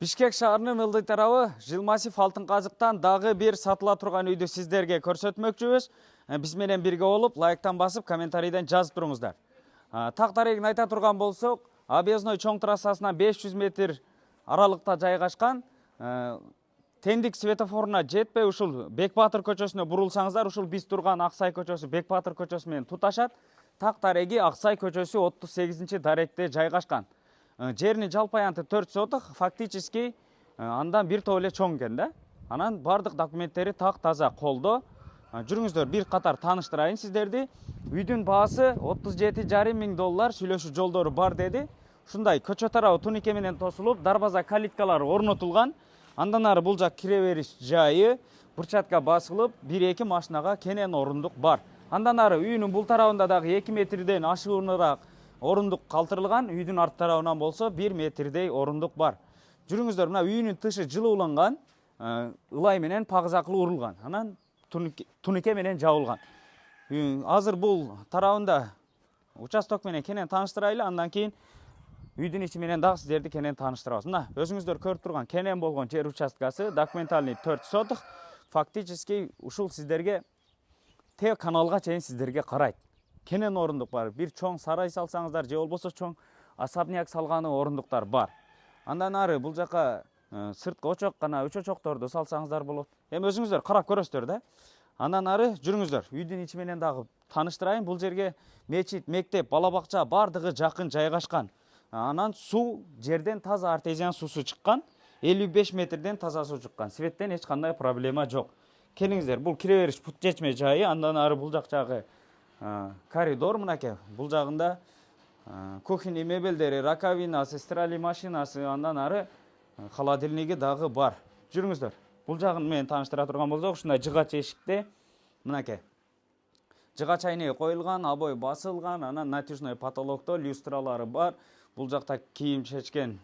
Бишкек шаарынын ылдый тарабы Жылмасев Алтын Казыктан дагы бир сатыла турган үйдү сиздерге көрсөтмөкчүбүз. Биз менен бирге болуп, лайктан басып, комментарийден жазып туруңуздар. Так дарегин айта турган болсок, объездной чоң трассасынан 500 метр аралыкта жайгашкан. Тендик светофоруна жетпей ушул Бекбатыр көчөсүнө бурулсаңыздар, ушул биз турган Аксай көчөсү Бекбатыр көчөсү менен туташат. Так дареги Аксай көчөсү 38 даректе жайгашкан. Жеринин жалпы аянты 4 соток, фактически андан бир топ эле чоң экен да. Анан бардык документтери так таза колдо. Жүрүңүздөр, бир катар тааныштырайын сиздерди. Үйдүн баасы $37,5 миң, сүйлөшүү жолдору бар деди. Ушундай көчө тарабы тунике менен тосулуп, дарбаза калиткалары орнотулган. Андан ары бул жак кире бериш жайы, бурчатка басылып, 1-2 машинага кенен орундук бар. Андан ары үйүнүн бул тарабында дагы 2 метрден ашууныраак орундук калтырылган, үйдүн арт тарабынан болсо 1 метрдей орундук бар. Жүрүңүздөр, мына үйүнүн тышы жылууланган, ылай менен пагызаклуу урулган. Анан тунике менен жабылган. Азыр бул тарабында участок менен кенен тааныштырайлы, андан кийин үйдүн ичи менен дагы сиздерди кенен тааныштырабыз. Мына өзүңүздөр көрүп турган кенен болгон жер участкасы документальный 4 соток. Фактически ушул сиздерге Т каналга чейин сиздерге карайт. Кенен орундук бар. Бир чоң сарай салсаңыздар, же болбосо чоң особняк салганы орундуктар бар. Андан ары бул жака сырткы очок гана үч очокторду салсаңыздар болот. Эми өзүңүздөр карап көрөсүздөр да. Андан ары жүрүңүздөр. Үйдүн ичи менен дагы тааныштырайын. Бул жерге мечит, мектеп, бала бакча бардыгы жакын жайгашкан. Анан суу жерден таза артезиан суусу чыккан. 55 метрден таза суу чыккан. Светтен эч кандай проблема жок. Келиңиздер, бул кире бериш пут чечме жайы. Андан ары бул жагы коридор, мынакей. Бул жагында кухонный мебелдери, раковинасы, стиральный машинасы, андан ары холодильниги дагы бар. Жүрүңүздөр. Бул жагын менен тааныштыра турган болсок, ушундай жыгач эшикте, мынакей. Жыгач айнеги коюлган, обой басылган, анан натяжной потолокто люстралары бар. Бул жакта кийим чечкен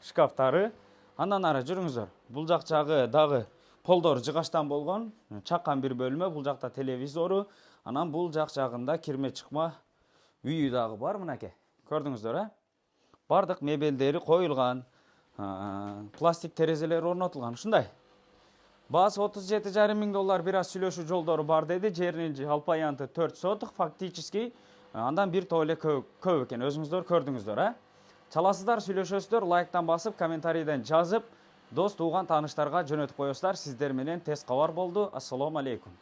шкафтары. Андан ары жүрүңүздөр. Бул жак жагы дагы полдор жыгачтан болгон, чаккан бир бөлмө, бул жакта телевизору, анан бул жак жагында кирме чыкма үйү дагы бар, мынакей. Көрдүңүздөр, бардык мебелдери коюлган, пластик терезелер орнотулган. Ушундай. Баасы $37,5 миң, бир аз сүйлөшүү жолдору бар деди. Жеринин жалпы аянты 4 соток, фактически андан бир топ эле көп экен. Өзүңүздөр көрдүңүздөр, Чаласыздар, сүйлөшөсүздөр, лайктан басып, комментарийден жазып, дос, тууган, тааныштарга жөнөтүп коесуздар. Сиздер менен тез кабар болду. Ассаламу алейкум.